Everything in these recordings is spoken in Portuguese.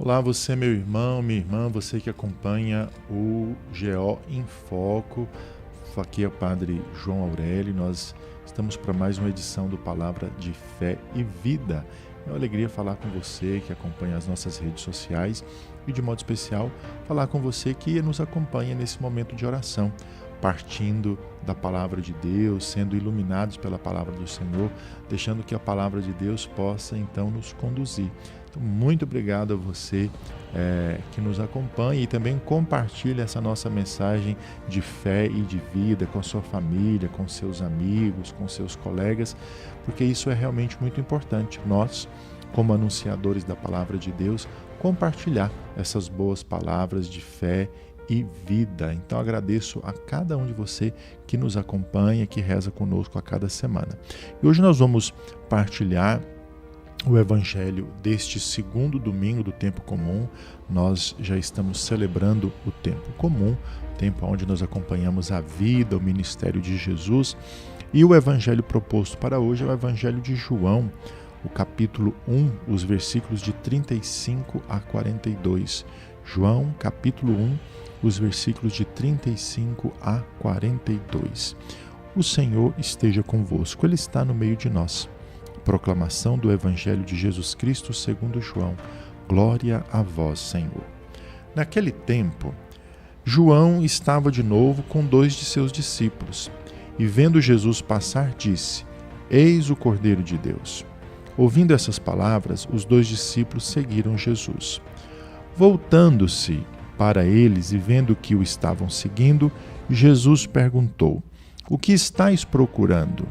Olá, você, meu irmão, minha irmã, você que acompanha o GO em Foco. Aqui é o Padre João Aurélio. Nós estamos para mais uma edição do Palavra de Fé e Vida. É uma alegria falar com você que acompanha as nossas redes sociais e, de modo especial, falar com você que nos acompanha nesse momento de oração, partindo da Palavra de Deus, sendo iluminados pela Palavra do Senhor, deixando que a Palavra de Deus possa, então, nos conduzir. Então, muito obrigado a você que nos acompanha e também compartilha essa nossa mensagem de fé e de vida com a sua família, com seus amigos, com seus colegas, porque isso é realmente muito importante. Nós, como anunciadores da Palavra de Deus, compartilhar essas boas palavras de fé e vida. Então agradeço a cada um de você que nos acompanha, que reza conosco a cada semana. E hoje nós vamos partilhar o Evangelho deste segundo domingo do tempo comum. Nós já estamos celebrando o tempo comum, tempo onde nós acompanhamos a vida, o ministério de Jesus. E o Evangelho proposto para hoje é o Evangelho de João, o capítulo 1, os versículos de 35 a 42. João, capítulo 1, os versículos de 35 a 42. O Senhor esteja convosco, Ele está no meio de nós. Proclamação do Evangelho de Jesus Cristo segundo João. Glória a vós, Senhor. Naquele tempo, João estava de novo com 2 de seus discípulos, e vendo Jesus passar, disse: Eis o Cordeiro de Deus. Ouvindo essas palavras, os 2 discípulos seguiram Jesus. Voltando-se para eles e vendo que o estavam seguindo, Jesus perguntou: O que estáis procurando?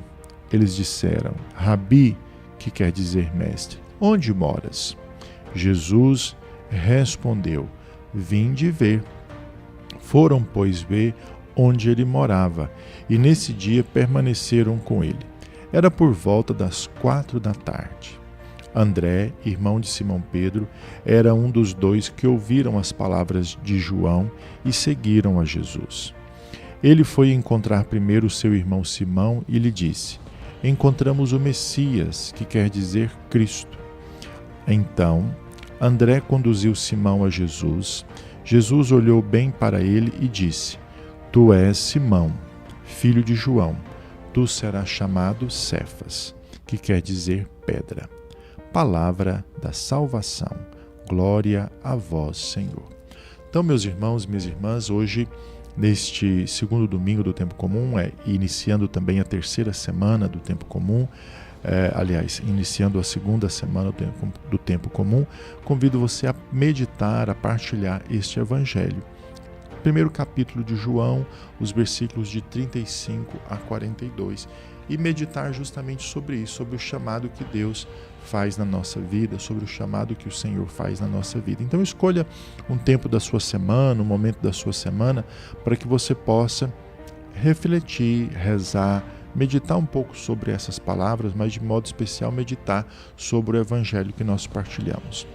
Eles disseram: Rabi, que quer dizer mestre, onde moras? Jesus respondeu: Vinde ver. Foram, pois, ver onde ele morava, e nesse dia permaneceram com ele. Era por volta das 4 da tarde. André, irmão de Simão Pedro, era um dos 2 que ouviram as palavras de João e seguiram a Jesus. Ele foi encontrar primeiro seu irmão Simão e lhe disse: Encontramos o Messias, que quer dizer Cristo. Então, André conduziu Simão a Jesus. Jesus olhou bem para ele e disse: Tu és Simão, filho de João. Tu serás chamado Cefas, que quer dizer pedra. Palavra da salvação. Glória a vós, Senhor. Então, meus irmãos e minhas irmãs, hoje, neste segundo domingo do tempo comum, iniciando também a terceira semana do tempo comum, iniciando a segunda semana do tempo comum, convido você a meditar, a partilhar este Evangelho. Primeiro capítulo de João, os versículos de 35 a 42, e meditar justamente sobre isso, sobre o chamado que Deus faz na nossa vida, sobre o chamado que o Senhor faz na nossa vida. Então escolha um tempo da sua semana, um momento da sua semana, para que você possa refletir, rezar, meditar um pouco sobre essas palavras, mas de modo especial meditar sobre o Evangelho que nós partilhamos.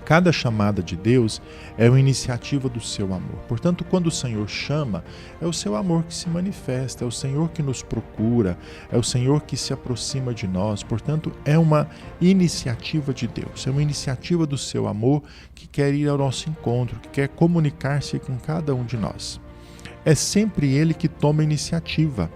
Cada chamada de Deus é uma iniciativa do seu amor. Portanto, quando o Senhor chama, é o seu amor que se manifesta, é o Senhor que nos procura, é o Senhor que se aproxima de nós. Portanto, é uma iniciativa de Deus, é uma iniciativa do seu amor que quer ir ao nosso encontro, que quer comunicar-se com cada um de nós. É sempre Ele que toma a iniciativa,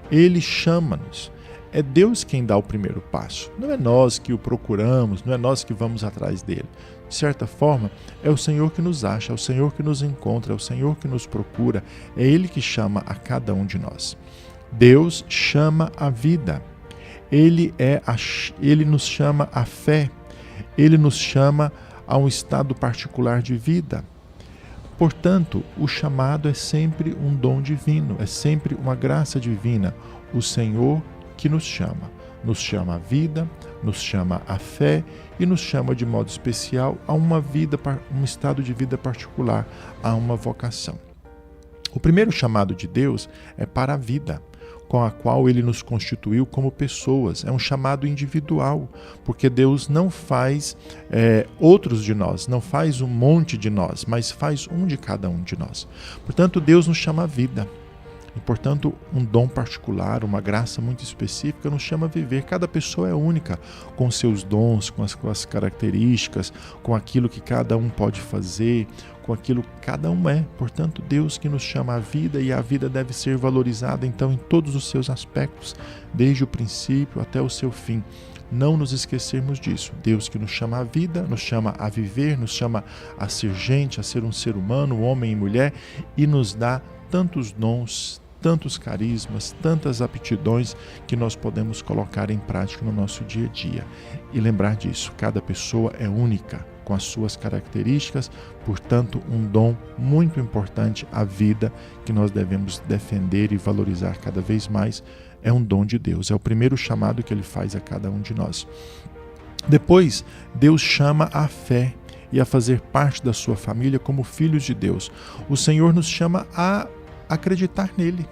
Ele chama-nos. É Deus quem dá o primeiro passo. Não é nós que o procuramos, não é nós que vamos atrás dele. De certa forma, é o Senhor que nos acha, é o Senhor que nos encontra, é o Senhor que nos procura, é Ele que chama a cada um de nós. Deus chama a vida, Ele nos chama à fé, Ele nos chama a um estado particular de vida. Portanto, o chamado é sempre um dom divino, é sempre uma graça divina. O Senhor que nos chama à vida, nos chama à fé e nos chama de modo especial a um estado de vida particular, a uma vocação. O primeiro chamado de Deus é para a vida, com a qual Ele nos constituiu como pessoas. É um chamado individual, porque Deus não faz outros de nós, não faz um monte de nós, mas faz um de cada um de nós. Portanto, Deus nos chama à vida. E, portanto, um dom particular, uma graça muito específica nos chama a viver. Cada pessoa é única, com seus dons, com as características, com aquilo que cada um pode fazer, com aquilo que cada um é. Portanto, Deus que nos chama à vida, e a vida deve ser valorizada, então, em todos os seus aspectos, desde o princípio até o seu fim. Não nos esquecermos disso. Deus que nos chama à vida, nos chama a viver, nos chama a ser gente, a ser um ser humano, homem e mulher, e nos dá tantos dons, tantos carismas, tantas aptidões que nós podemos colocar em prática no nosso dia a dia. E lembrar disso, cada pessoa é única, com as suas características, portanto, um dom muito importante à vida que nós devemos defender e valorizar cada vez mais. É um dom de Deus, é o primeiro chamado que Ele faz a cada um de nós. Depois, Deus chama a fé e a fazer parte da sua família como filhos de Deus. O Senhor nos chama a acreditar nele,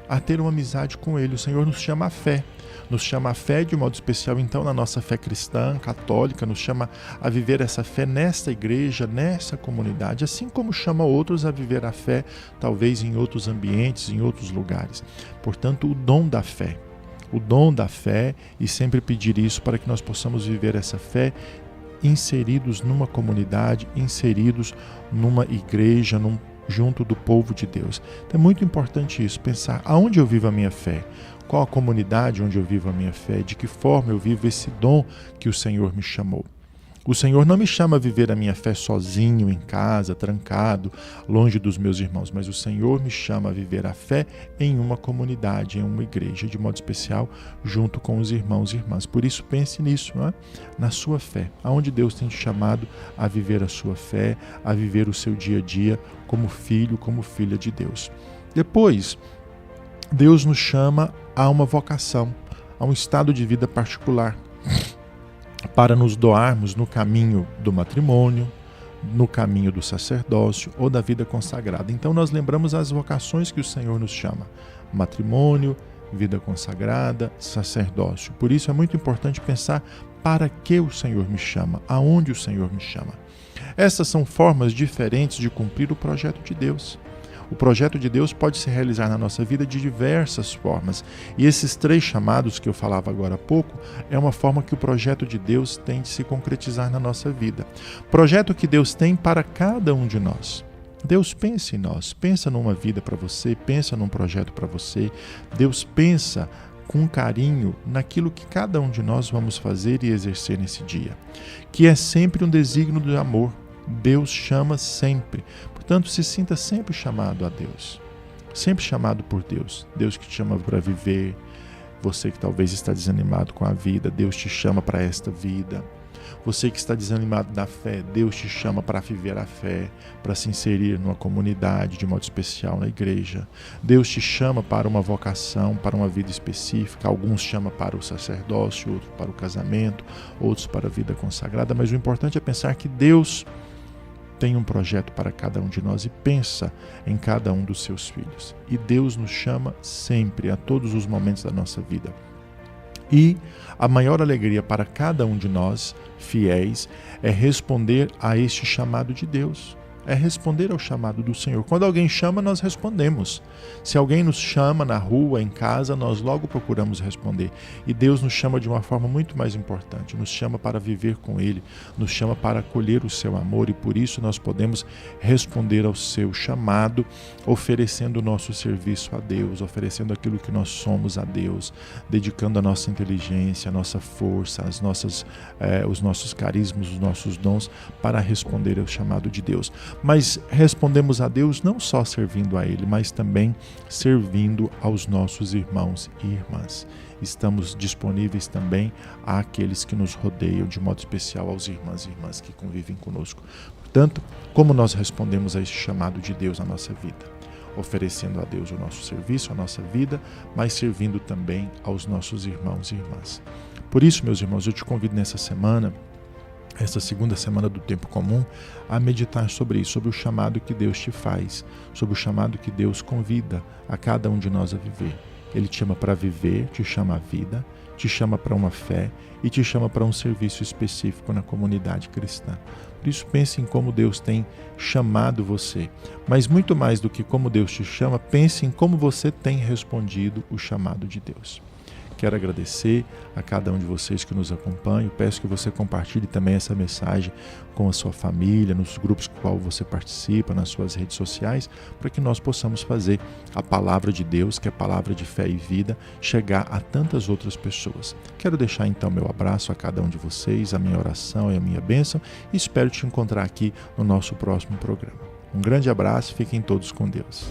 a ter uma amizade com ele. O Senhor nos chama a fé. Nos chama a fé de modo especial, então, na nossa fé cristã, católica, nos chama a viver essa fé nesta igreja, nessa comunidade, assim como chama outros a viver a fé, talvez em outros ambientes, em outros lugares. Portanto, o dom da fé, e sempre pedir isso para que nós possamos viver essa fé inseridos numa comunidade, inseridos numa igreja, junto do povo de Deus. Então é muito importante isso, pensar aonde eu vivo a minha fé, qual a comunidade onde eu vivo a minha fé, de que forma eu vivo esse dom que o Senhor me chamou. O Senhor não me chama a viver a minha fé sozinho, em casa, trancado, longe dos meus irmãos, mas o Senhor me chama a viver a fé em uma comunidade, em uma igreja, de modo especial, junto com os irmãos e irmãs. Por isso, pense nisso, não é? Na sua fé, aonde Deus tem te chamado a viver a sua fé, a viver o seu dia a dia como filho, como filha de Deus. Depois, Deus nos chama a uma vocação, a um estado de vida particular, para nos doarmos no caminho do matrimônio, no caminho do sacerdócio ou da vida consagrada. Então nós lembramos as vocações que o Senhor nos chama: matrimônio, vida consagrada, sacerdócio. Por isso é muito importante pensar para que o Senhor me chama, aonde o Senhor me chama. Essas são formas diferentes de cumprir o projeto de Deus. O projeto de Deus pode se realizar na nossa vida de diversas formas. E esses 3 chamados que eu falava agora há pouco é uma forma que o projeto de Deus tem de se concretizar na nossa vida. Projeto que Deus tem para cada um de nós. Deus pensa em nós, pensa numa vida para você, pensa num projeto para você. Deus pensa com carinho naquilo que cada um de nós vamos fazer e exercer nesse dia, que é sempre um desígnio de amor. Deus chama sempre. Portanto, se sinta sempre chamado a Deus, sempre chamado por Deus. Deus que te chama para viver. Você que talvez está desanimado com a vida, Deus te chama para esta vida. Você que está desanimado da fé, Deus te chama para viver a fé, para se inserir numa comunidade, de modo especial na igreja. Deus te chama para uma vocação, para uma vida específica. Alguns chamam para o sacerdócio, outros para o casamento, outros para a vida consagrada. Mas o importante é pensar que Deus tem um projeto para cada um de nós e pensa em cada um dos seus filhos. E Deus nos chama sempre, a todos os momentos da nossa vida. E a maior alegria para cada um de nós, fiéis, é responder a este chamado de Deus. É responder ao chamado do Senhor. Quando alguém chama, nós respondemos. Se alguém nos chama na rua, em casa, nós logo procuramos responder. E Deus nos chama de uma forma muito mais importante. Nos chama para viver com Ele, nos chama para acolher o seu amor, e por isso nós podemos responder ao seu chamado, oferecendo o nosso serviço a Deus, oferecendo aquilo que nós somos a Deus, dedicando a nossa inteligência, a nossa força, os nossos carismas, os nossos dons para responder ao chamado de Deus. Mas respondemos a Deus não só servindo a Ele, mas também servindo aos nossos irmãos e irmãs. Estamos disponíveis também àqueles que nos rodeiam, de modo especial aos irmãos e irmãs que convivem conosco. Portanto, como nós respondemos a esse chamado de Deus na nossa vida? Oferecendo a Deus o nosso serviço, a nossa vida, mas servindo também aos nossos irmãos e irmãs. Por isso, meus irmãos, eu te convido nessa semana, essa segunda semana do tempo comum, a meditar sobre isso, sobre o chamado que Deus te faz, sobre o chamado que Deus convida a cada um de nós a viver. Ele te chama para viver, te chama à vida, te chama para uma fé e te chama para um serviço específico na comunidade cristã. Por isso, pense em como Deus tem chamado você. Mas muito mais do que como Deus te chama, pense em como você tem respondido o chamado de Deus. Quero agradecer a cada um de vocês que nos acompanham. Peço que você compartilhe também essa mensagem com a sua família, nos grupos com qual você participa, nas suas redes sociais, para que nós possamos fazer a palavra de Deus, que é a palavra de fé e vida, chegar a tantas outras pessoas. Quero deixar então meu abraço a cada um de vocês, a minha oração e a minha bênção, e espero te encontrar aqui no nosso próximo programa. Um grande abraço, fiquem todos com Deus.